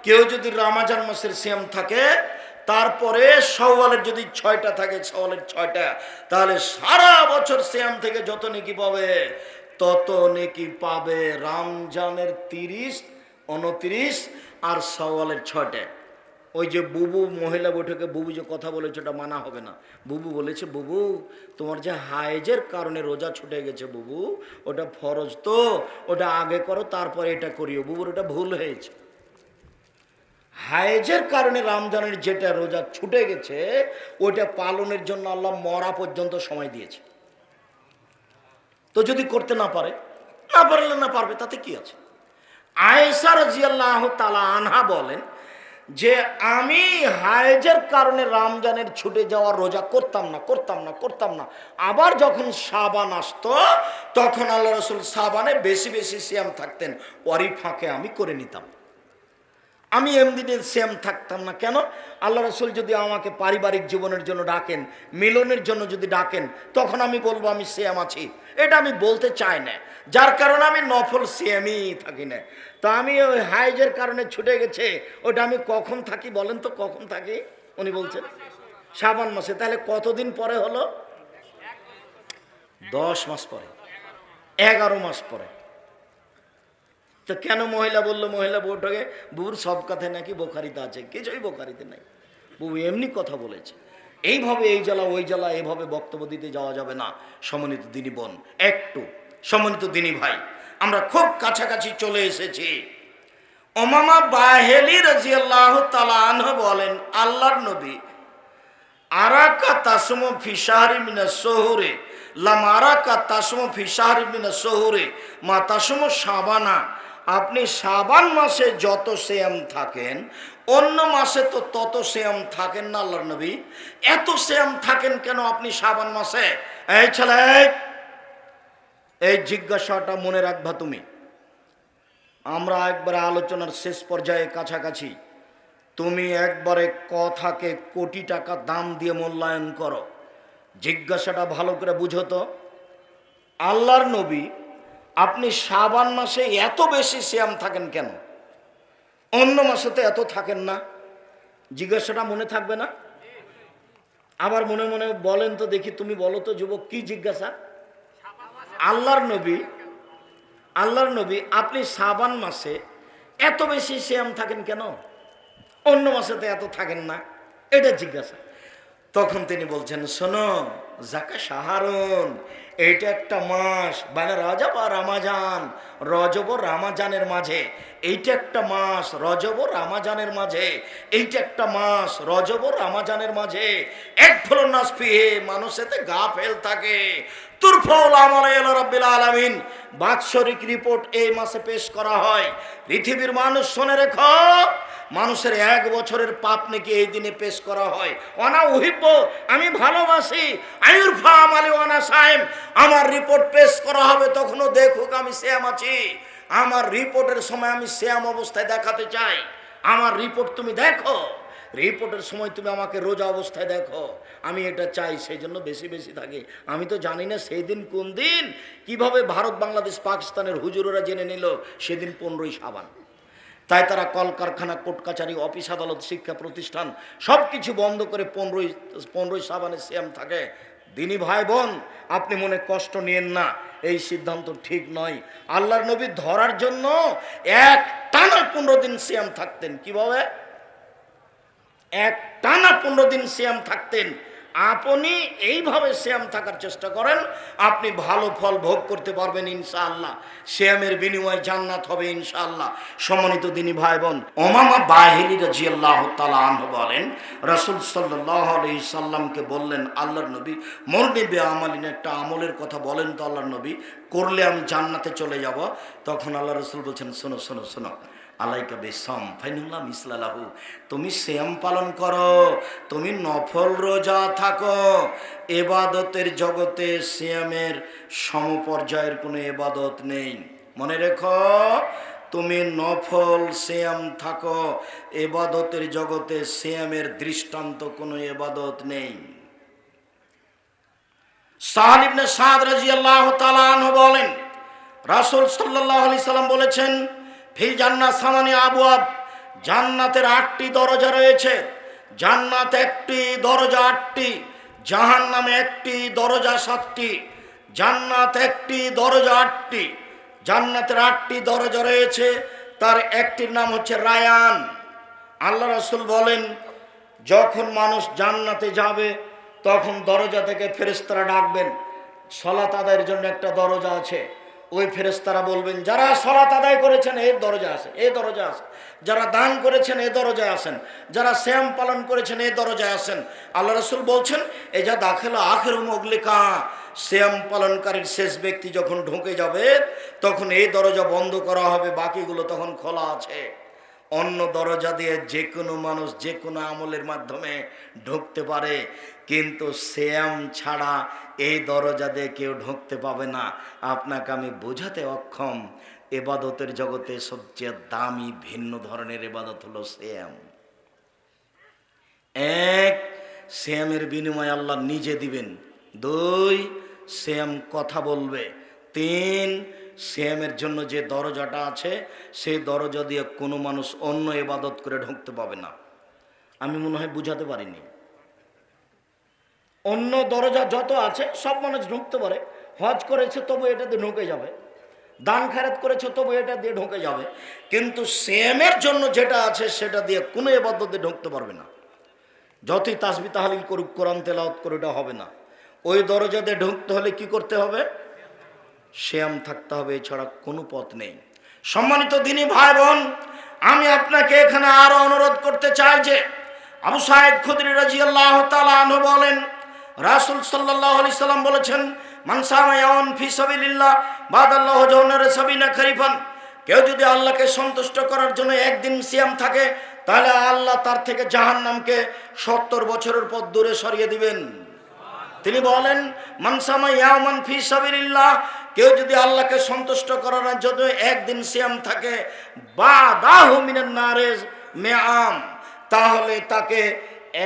কেউ যদি রমজান মাসের সিয়াম থাকে, তারপরে শাওয়ালের যদি 6টা থাকে, শাওয়ালের 6টা, তাহলে সারা বছর সিয়াম থেকে যত নেকি পাবে তত নেকি পাবে রমজানের 30, 29 আর শাওয়ালের 6টা। ওই যে বুবু মহিলা বৈঠকে বুবু যে কথা বলেছে ওটা মানা হবে না। বুবু বলেছে, বুবু তোমার যে হায়েজের কারণে রোজা ছুটে গেছে বুবু, ওটা ফরজ তো, ওটা আগে করো তারপরে এটা করিও। বুবুর ওটা ভুল হয়েছে। হায়েজের কারণে রমজানের যেটা রোজা ছুটে গেছে ওইটা পালনের জন্য আল্লাহ মরা পর্যন্ত সময় দিয়েছে। তো যদি করতে না পারে, না পারলে না পারবে, তাতে কি আছে। আয়েশা রাদিয়াল্লাহু তাআলা আনহা বলেন যে আমি হায়েজের কারণে রমজানের ছুটে যাওয়ার রোজা করতাম না। আবার যখন শাবান আসতো তখন আল্লাহ রাসূল শাবানে বেশি বেশি সিয়াম থাকতেন, ওরই ফাঁকে আমি করে নিতাম। আমি এমনিতে সিয়াম থাকতাম না। কেন? আল্লাহ রাসূল যদি আমাকে পারিবারিক জীবনের জন্য ডাকেন, মিলনের জন্য যদি ডাকেন, তখন আমি বলবো আমি সিয়াম আছি। এটা আমি বলতে চাই না, যার কারণে আমি নফল সিয়ামই থাকি না। তো আমি ওই হায়েজের কারণে ছুটে গেছে, ওটা আমি কখন থাকি বলেন তো, কখন থাকি? উনি বলছেন শাবান মাসে। তাহলে কতদিন পরে হলো? 10 মাস পরে, 11 মাস পরে। তো কেন মহিলা বললো? মহিলা বউটাকে বুবুর সব কথায় নাকি বোখারিতে আছে, কিছুই বোখারিতে নাই, বুবু এমনি কথা বলেছে। এইভাবে এই জ্বালা ওই জ্বালা এভাবে বক্তব্য দিতে যাওয়া যাবে না। সম্মানিত দিনী বোন, একটু সম্মানিত দিনী ভাই, আমরা খুব কাছাকাছি চলে এসেছি। উমামা বাহেলি রাদিয়াল্লাহু তাআলা আনহু বলেন, আল্লাহর নবী আরাকা তাসমু ফি শাহরি মিনাস সুহুরে লাম আরাকা তাসমু ফি শাহরি মিনাস সুহুরে মা তাসমু শাবানা। আপনি শাবান মাসে যত সিয়াম থাকেন অন্য মাসে তো তত সিয়াম থাকেন না আল্লাহর নবী। এত সিয়াম থাকেন কেন আপনি শাবান মাসে? এই ছেলে, এই জিজ্ঞাসাটা মনে রাখবা তুমি। আমরা একবারে আলোচনার শেষ পর্যায়ে কাছাকাছি। তুমি একবারে কথাকে কোটি টাকা দাম দিয়ে মূল্যায়ন করো। জিজ্ঞাসাটা ভালো করে বুঝো তো। আল্লাহর নবী আপনি শাবান মাসে এত বেশি সিয়াম থাকেন কেন, অন্য মাসে তো এত থাকেন না? জিজ্ঞাসাটা মনে থাকবে না? আবার মনে মনে বলেন তো দেখি, তুমি বলো তো যুবক, কি জিজ্ঞাসা? আল্লাহর নবী আপনি শাবান মাসে এত বেশি সিয়াম থাকেন কেন, অন্য মাসে তো এত থাকেন না, এটা জিজ্ঞাসা। তখন তিনি বলছেন, শোনো জাকা শাহরুন, এইটা একটা মাস, মানে রজব আর রমাজান, রজব ও রমাজানের মাঝে এইটা একটা মাস, রজব ও রমাজানের মাঝে এইটা একটা মাস, রজব ও রমাজানের মাঝে এক ফলন নাস ফিহে, মানুষেতে গাফেল থাকে। তুরফাউল আমাল ইলা রাব্বিল আলামিন, বাৎসরিক রিপোর্ট এই মাসে পেশ করা হয়। পৃথিবীর মানুষ শুনে রেখো, মানুষের 1 বছরের পাপ নাকি এই দিনে পেশ করা হয়। অনা উহিব্ব, আমি ভালোবাসি, আয়ুরফা আমালি ওয়ানা সাইম, আমার রিপোর্ট পেশ করা হবে তখনও দেখুক আমি সিয়াম আছি। আমার রিপোর্টের সময় আমি সিয়াম অবস্থায় দেখাতে চাই। আমার রিপোর্ট তুমি দেখো, রিপোর্টের সময় তুমি আমাকে রোজা অবস্থায় দেখো, আমি এটা চাই, সেই জন্য বেশি বেশি থাকি। আমি তো জানি না সেই দিন কোন দিন, কিভাবে ভারত বাংলাদেশ পাকিস্তানের হুজুরেরা জেনে নিল সেদিন 15ই শাবান। তাই তারা কলকারখানা, কোর্ট কাছারি, অফিস আদালত, শিক্ষা প্রতিষ্ঠান সব কিছু বন্ধ করে 15ই শাবানে সিয়াম থাকে। দিনী ভাই বোন, আপনি মনে কষ্ট নিয়েন না, এই সিদ্ধান্ত ঠিক নয়। আল্লাহর নবী ধরার জন্য এক টানা 15 দিন সিয়াম থাকতেন। কিভাবে? এক টানা 15 দিন সিয়াম থাকতেন। আপনি এইভাবে সিয়াম থাকার চেষ্টা করেন, আপনি ভালো ফল ভোগ করতে পারবেন ইনশাআল্লাহ। সিয়ামের বিনিময়ে জান্নাত হবে ইনশাআল্লাহ। সম্মানিত দিনী ভাই বোন, উমামা বাহিলি রাদিয়াল্লাহু তাআলা আনহু বলেন, রাসূল সাল্লাল্লাহু আলাইহি সাল্লামকে বললেন, আল্লাহর নবী মরনি বে আমালিন, একটা আমলের কথা বলেন তো আল্লাহর নবী, করলে আমি জান্নাতে চলে যাব। তখন আল্লাহ রাসূল বলছেন, শোনো শোনো শোনো, আলাইকা বিসম ফাইনুল্লাহ মিসলালাহু, তুমি সিয়াম পালন করো, তুমি নফল রোজা থাকো। ইবাদতের জগতে সিয়ামের সমপর্যায়ের কোনো ইবাদত নেই। মনে রেখো, তুমি নফল সিয়াম থাকো, ইবাদতের জগতে সিয়ামের দৃষ্টান্ত কোনো ইবাদত নেই। সাহল ইবনে সাদ রাদিয়াল্লাহু তাআলা আনহু বলেন, রাসূল সাল্লাল্লাহু আলাইহি সাল্লাম বলেছেন, ফিল জান্নাহ সামানি আবওয়াব, জান্নাতের 8টি দরজা রয়েছে। জান্নাত একটি দরজা 8টি, জাহান্নামে একটি দরজা 7টি। জান্নাত একটি দরজা 8টি, জান্নাতের 8টি দরজা রয়েছে, তার একটির নাম হচ্ছে রায়ান। আল্লাহ রাসূল বলেন, যখন মানুষ জান্নাতে যাবে তখন দরজা থেকে ফেরেশতারা ডাকবেন, সালাত আদায়ের জন্য একটা দরজা আছে। ওই ফেরেশতারা বলবেন, যারা সালাত আদায় করেছেন এই দরজা আছে, এই দরজা আছে। যারা দান করেছেন এই দরজায় আসেন, যারা সিয়াম পালন করেছেন এই দরজায় আসেন। আল্লাহ রাসূল বলছেন, এই যা দাখিলা আখিরু মুগলিকা, সিয়াম পালনকারীর শেষ ব্যক্তি যখন ঢুকে যাবে তখন এই দরজা বন্ধ করা হবে, বাকিগুলো তখন খোলা আছে। অন্য দরজা দিয়ে যে কোনো মানুষ যে কোনো আমলের মাধ্যমে ঢুকতে পারে, কিন্তু সিয়াম ছাড়া এই দরজা দিয়ে কেউ ঢুকতে পাবে না। আপনাকে আমি বোঝাতে অক্ষম, ইবাদতের জগতে সবচেয়ে দামি ভিন্ন ধরনের ইবাদত হলো সিয়াম। এক, সিয়ামের বিনিময়ে আল্লাহ নিজে দিবেন। 2, সিয়াম কথা বলবে। 3, সিয়ামের জন্য যে দরজাটা আছে সেই দরজা দিয়ে কোনো মানুষ অন্য ইবাদত করে ঢুকতে পাবে না। আমি মনে হয় বুঝাতে পারিনি। অন্য দরজা যত আছে সব মানুষ ঢুকতে পারে। হজ করেছে তবু এটাতে ঢুকে যাবে, দান খায়রাত করেছে তবু এটা দিয়ে ঢুকে যাবে, কিন্তু সিয়ামের জন্য যেটা আছে সেটা দিয়ে কোনো ইবাদতে ঢুকতে পারবে না। যতই তাসবিহ তাহলিল করুক, কোরআন তেলাওয়াত করে, এটা হবে না। ওই দরজা দিয়ে ঢুকতে হলে কি করতে হবে? সিয়াম থাকতে হবে, এছাড়া কোনো পথ নেই। সম্মানিত দিনী ভাই বোন, আমি আপনাকে এখানে আরো অনুরোধ করতে চাই যে আবু সাঈদ খুদরি রাদিয়াল্লাহু তাআলা আনহু বলেন, রাসূল সাল্লাল্লাহু আলাইহি সাল্লাম বলেছেন, মান সামা ইয়াওমান ফি সাবিলিল্লাহ বাদাল্লাহু জান্নারে সাবিনা খরিফান। কেউ যদি আল্লাহকে সন্তুষ্ট করার জন্য একদিন সিয়াম থাকে, তাহলে আল্লাহ তার থেকে জাহান্নামকে 70 বছরের পথ দূরে সরিয়ে দিবেন। তিনি বলেন, মান সামা ইয়াওমান ফি সাবিলিল্লাহ, কেউ যদি আল্লাহকে সন্তুষ্ট করার জন্য একদিন সিয়াম থাকে, বাদাহু মিনান নারে মিআম, তাহলে তাকে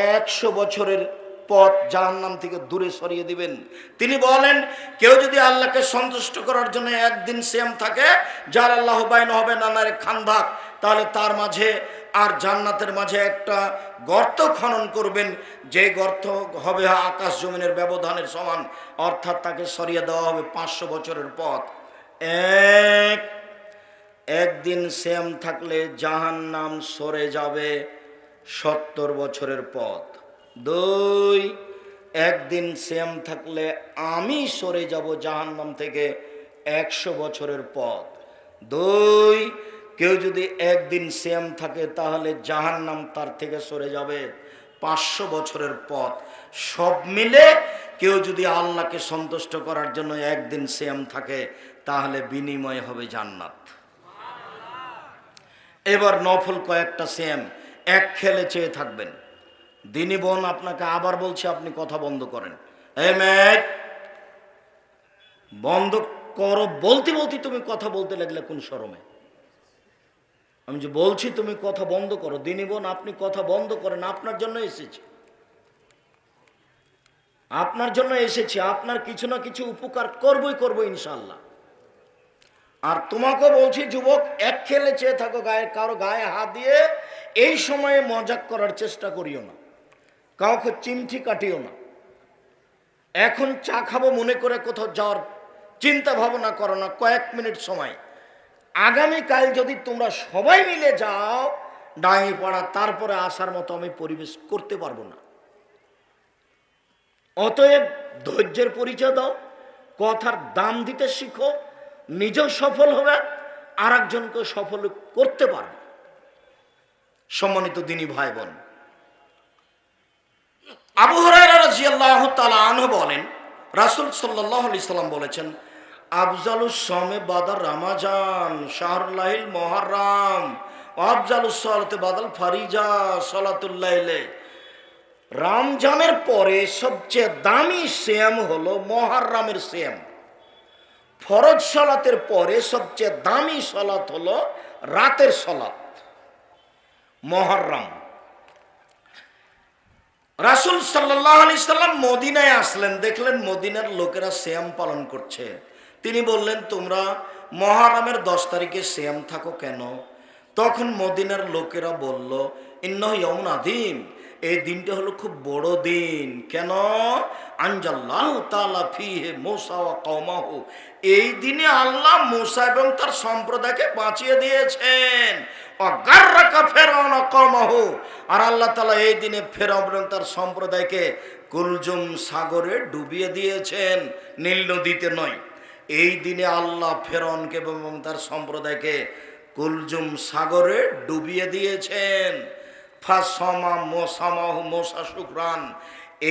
100 বছরের পথ জাহান্নাম থেকে দূরে সরিয়ে দিবেন। তিনি বলেন, কেউ যদি আল্লাহকে সন্তুষ্ট করার জন্য একদিন সিয়াম থাকে, যার আল্লাহ বাইন হবে নানারে খান্দাক, তাহলে তার মাঝে আর জান্নাতের মাঝে একটা গর্ত খনন করবেন, যে গর্ত হবে আকাশ জমিনের ব্যবধানের সমান, অর্থাৎ তাকে সরিয়ে দেওয়া হবে 500 বছরের পথ। একদিন সিয়াম থাকলে জাহান্নাম সরে যাবে 70 বছরের পথ। 2, একদিন সিয়াম থাকলে আমি সরে যাব জাহান্নাম থেকে 100 বছরের পথ। 2, কেউ যদি একদিন সিয়াম থাকে তাহলে জাহান্নাম তার থেকে সরে যাবে 500 বছরের পথ। সব মিলে কেউ যদি আল্লাহকে সন্তুষ্ট করার জন্য একদিন সিয়াম থাকে, তাহলে বিনিময় হবে জান্নাত। এবার নফল কয়েকটা সিয়াম, এক খেলে চেয়ে থাকবেন। দিনী বোন, আপনাকে আবার বলছি, আপনি কথা বন্ধ করেন। বন্ধ করো বলতে বলতে তুমি কথা বলতে লাগলে কোন শরমে? আমি যে বলছি তুমি কথা বন্ধ করো। দিনী বোন, আপনি কথা বন্ধ করেন। আপনার জন্য এসেছি, আপনার জন্য এসেছি, আপনার কিছু না কিছু উপকার করবই করবো ইনশাল্লাহ। আর তোমাকে বলছি যুবক, এক খেলে চেয়ে থাকো, গায়ে কারো গায়ে হাত দিয়ে এই সময়ে মজাক করার চেষ্টা করিও না, কাউকে চিমটি কাটিও না। এখন চা খাবো মনে করে কোথাও যাওয়ার চিন্তা ভাবনা করো না, কয়েক মিনিট সময়। আগামীকাল যদি তোমরা সবাই মিলে যাও ডাঙ্গিপাড়া, তারপরে আসার মতো আমি পরিবেশ করতে পারবো না। অতএব ধৈর্যের পরিচয় দাও, কথার দাম দিতে শিখো, নিজেও সফল হবে, আর একজনকে সফল করতে পারবে। সম্মানিত দিনী ভাই বোন, আবু হুরায়রা রাদিয়াল্লাহু তাআলা আনহু বলেন, রাসূল সাল্লাল্লাহু আলাইহি সাল্লাম বলেছেন, আফজালুস সামে বাদা রমাজান শাহরুল্লাহিল মুহররম, আফজালুস সালাতে বাদাল ফারিজা সালাতুল লাইলে। রমজানের পরে সবচেয়ে দামি সিয়াম হলো মুহররমের সিয়াম। ফরজ সালাতের পরে সবচেয়ে দামি সালাত হলো রাতের সালাত, মুহররম। রাসূল সাল্লাল্লাহু আলাইহি সাল্লাম মদিনায় আসলেন, দেখলেন মদিনার লোকেরা সিয়াম পালন করছে। তিনি বললেন, তোমরা মুহররমের 10 তারিখে সিয়াম থাকো কেন? তখন মদিনার লোকেরা বলল, ইন্নাহু ইয়াউমুন আযীম, এই দিনটা হলো খুব বড় দিন। কেন? আনজাল্লাহু তাআলা ফীহি মূসা ওয়া কওমাহু, এই দিনে আল্লাহ মূসা এবং তার সম্প্রদায়কে বাঁচিয়ে দিয়েছেন। অগাররাকা ফিরআউন ওয়া কওমাহু, আর আল্লাহ তাআলা এই দিনে ফিরআউন এবং তার সম্প্রদায়কে কুলজুম সাগরে ডুবিয়ে দিয়েছেন, নীল নদীতে নয়। এই দিনে আল্লাহ ফিরআউনকে এবং তার সম্প্রদায়কে কুলজুম সাগরে ডুবিয়ে দিয়েছেন। মোসা শুকরান,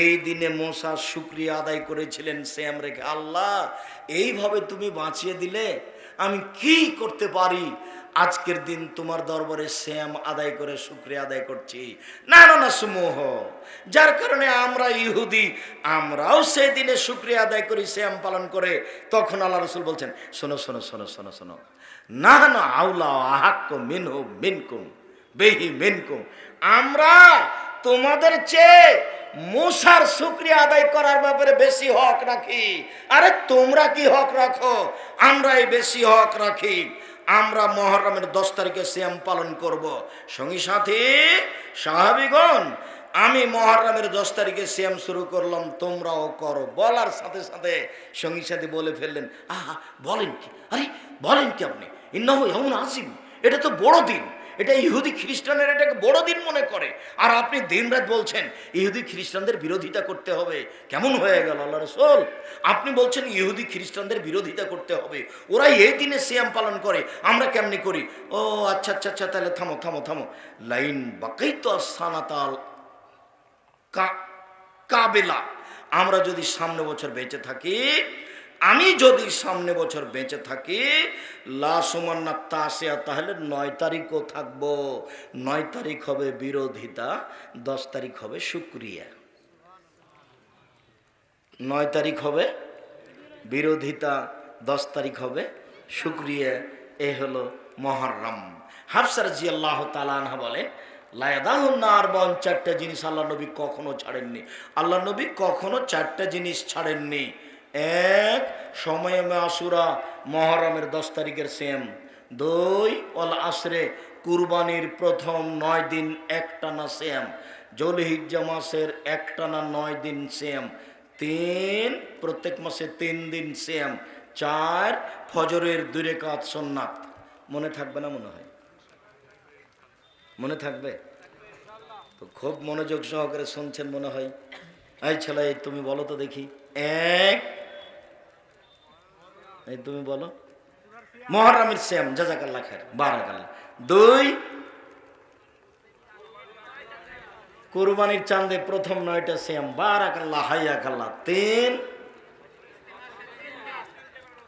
এই দিনে মোসা শুকরিয়া আদায় করেছিলেন শ্যাম রেখে, আল্লাহ এইভাবে তুমি বাঁচিয়ে দিলে আমি কি করতে পারি, আজকের দিন তোমার দরবারে শ্যাম আদায় করে শুকরিয়া আদায় করছি। না না না সমূহ, যার কারণে আমরা ইহুদি, আমরাও সেই দিনে শুকরিয়া আদায় করি, শ্যাম পালন করে। তখন আল্লাহ রাসূল বলছেন, শোনো শোনো শোনো শোনো শোনো, না না আউলা আহাক্ক মিনহু মিনকুম বেহি মিনকুম, আমরা তোমাদের চেয়ে মুসার শুকরিয়া আদায় করার ব্যাপারে বেশি হক রাখি। আরে তোমরা কি হক রাখো, আমরাই বেশি হক রাখি। আমরা মুহররমের 10 তারিখে সিয়াম পালন করব। সঙ্গী সাথী সাহাবীগণ, আমি মুহররমের 10 তারিখে সিয়াম শুরু করলাম, তোমরাও করো। বলার সাথে সাথে সঙ্গী সাথী বলে ফেললেন, আহা বলেন কি, আরে বলেন কি আপনি, ইন্নাহু ইয়াউমুন আযীম, এটা তো বড় দিন, এটা ইহুদি খ্রিস্টানের এটাকে বড় দিন মনে করে, আর আপনি দিনরাত বলছেন ইহুদি খ্রিস্টানদের বিরোধিতা করতে হবে। কেমন হয়ে গেল আল্লাহ রাসূল? আপনি বলছেন ইহুদি খ্রিস্টানদের বিরোধিতা করতে হবে, ওরা এই দিনে সিয়াম পালন করে, আমরা কেমনি করি? ও আচ্ছা আচ্ছা আচ্ছা, তাহলে থামো থামো থামো। লাইন বাকাইতু সানাতাল কাবেলা, আমরা যদি সামনে বছর বেঁচে থাকি, আমি যদি সামনে বছর বেঁচে থাকি, লাসুমান্না তাসিয়া, তাহলে 9 তারিখও থাকবো। 9 তারিখ হবে বিরোধিতা, 10 তারিখ হবে শুকরিয়া। 9 তারিখ হবে বিরোধিতা, 10 তারিখ হবে শুকরিয়া। এ হলো মুহররম। হাফসা রাদিয়াল্লাহু তাআলা আনহা বলেন, লায়াদাহুন নার, 4টা জিনিস আল্লাহ নবী কখনো ছাড়েননি। আল্লাহ নবী কখনো 4টা জিনিস ছাড়েননি। এক, সময়ে আশুরা, মুহররমের 10 তারিখের সিয়াম। 2, ওয়াল আসরে, কুরবানির প্রথম 9 দিন একটানা সিয়াম। যুলহিজ্জা মাসের একটানা 9 দিন সিয়াম। 3, প্রত্যেক মাসে 3 দিন সিয়াম। 4, ফজরের 2 রাকাত সুন্নাত। মনে থাকবে না মনে হয়? মনে থাকবে তো? খুব মনোযোগ সহকারে শুনছেন মনে হয়। এই ছেলে, তুমি বলো তো দেখি। এক, এই তুমি বলো, মুহররমের সিয়াম, জাযাকাল্লাহ খায়ের, বারাকাল্লাহ। 2, কুরবানির চাঁদে প্রথম 9টা সিয়াম, বারাকাল্লাহ হাইয়াকাল্লাহ। 3,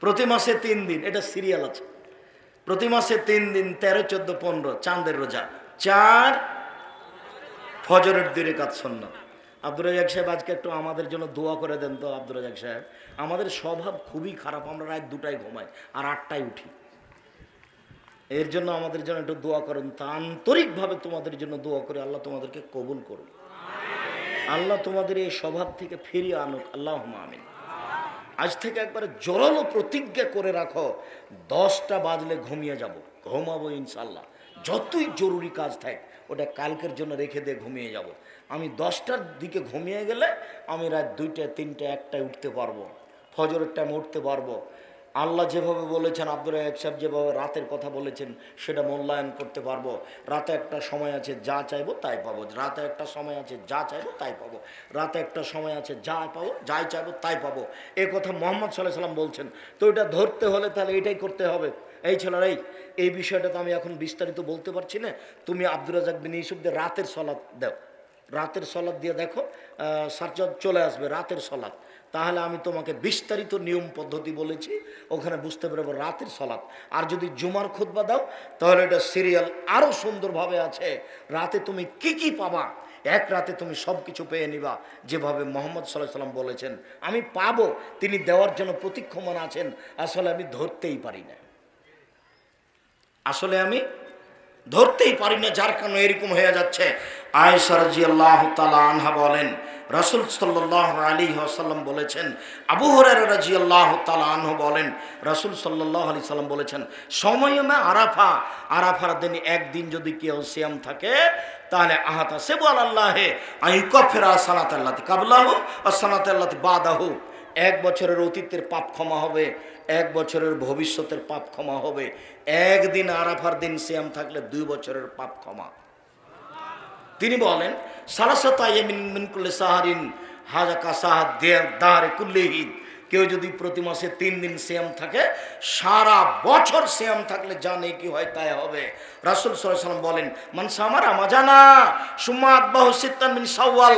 প্রতি মাসে 3 দিন, এটা সিরিয়াল আছে, প্রতি মাসে 3 দিন, 13, 14, 15 চাঁদের রোজা। 4, ফজরের 2 রাকাত সুন্নাত। আব্দুর রাজ্জাক সাহেব, আজকে একটু আমাদের জন্য দোয়া করে দেন তো। আব্দুর রাজ্জাক সাহেব, আমাদের স্বভাব খুবই খারাপ, আমরা রাত 2টায় ঘুমাই আর 8টায় উঠি। এর জন্য আমাদের জন্য একটু দোয়া করেন, তা আন্তরিকভাবে তোমাদের জন্য দোয়া করে আল্লাহ তোমাদেরকে কবুল করুন, আল্লাহ তোমাদের এই স্বভাব থেকে ফিরিয়ে আনুক, আল্লাহুম্মা আমিন। আজ থেকে একবারে জোরালো প্রতিজ্ঞা করে রাখো, 10টা বাজলে ঘুমিয়ে যাব, ঘুমাবো ইনশাল্লাহ। যতই জরুরি কাজ থাক ওটা কালকের জন্য রেখে দিয়ে ঘুমিয়ে যাব। আমি 10টার দিকে ঘুমিয়ে গেলে আমি রাত 2টা, 3টা, 1টায় উঠতে পারবো, ফজরের টাইমে উঠতে পারবো। আল্লাহ যেভাবে বলেছেন, আব্দুর রাজ্জাক সাহেব যেভাবে রাতের কথা বলেছেন, সেটা মূল্যায়ন করতে পারবো। রাতে একটা সময় আছে যা চাইবো তাই পাবো, রাতে একটা সময় আছে যা চাইবো তাই পাবো, রাতে একটা সময় আছে যা পাবো, যাই চাইবো তাই পাবো। এ কথা মুহাম্মদ সাল্লাল্লাহু আলাইহি সাল্লাম বলছেন। তো এটা ধরতে হলে তাহলে এটাই করতে হবে। এই ছেলেরা, এই বিষয়টা তো আমি এখন বিস্তারিত বলতে পারছি না। তুমি আব্দুর রাজ্জাক বিন ইউসুফদের রাতের সলাত দাও, রাতের সলাত দিয়ে দেখো, সার্চ চলে আসবে রাতের সলাত। তাহলে আমি তোমাকে বিস্তারিত নিয়ম পদ্ধতি বলেছি, ওখানে বুঝতে পারবো রাতের সলাত। আর যদি জুমার খুতবা দাও, তাহলে এটা সিরিয়াল আরও সুন্দরভাবে আছে। রাতে তুমি কি কি পাবা, এক রাতে তুমি সব কিছু পেয়ে নিবা, যেভাবে মুহাম্মদ সাল্লাল্লাহু আলাইহি সাল্লাম বলেছেন। আমি পাবো, তিনি দেওয়ার জন্য প্রতীক্ষমান আছেন। আসলে আমি ধরতেই পারি না, আসলে আমি ধরতেই পারি না, যার কারণে এরকম হয়ে যাচ্ছে। আয়েশা রাদিয়াল্লাহু তাআলা আনহা বলেন, রাসূল সাল্লাল্লাহু আলাইহি ওয়াসাল্লাম বলেছেন, আবু হুরায়রা রাদিয়াল্লাহু তাআলা আনহু বলেন, রাসূল সাল্লাল্লাহু আলাইহি সাল্লাম বলেছেন, সময়মে আরাফা, আরাফার দিন একদিন যদি কেউ সিয়াম থাকে তাহলে আহাতা সেবু আলাল্লাহে আইকাফিরা সানাতাল্লাতি কাবলাহু ওয়া সানাতাল্লাতি বাদাহু, এক বছরের অতীতের পাপ ক্ষমা হবে, এক বছরের ভবিষ্যতের পাপ ক্ষমা হবে। একদিন আরাফার দিন সিয়াম থাকলে 2 বছরের পাপ ক্ষমা। তিনি বলেন, সালাসাতু আইয়ামিন মিন কুল্লি সাহরিন হাযা কাসাহাদ দারে কুল্লিহি, কেউ যদি প্রতি মাসে 3 দিন সিয়াম থাকে, সারা বছর সিয়াম থাকলে যা নেকি হয় তাই হবে। রাসূল সাল্লাল্লাহু আলাইহি ওয়াসাল্লাম বলেন, মান সামা রামাজানা সুম্মা আতবাহু সিত্তান মিন শাওয়াল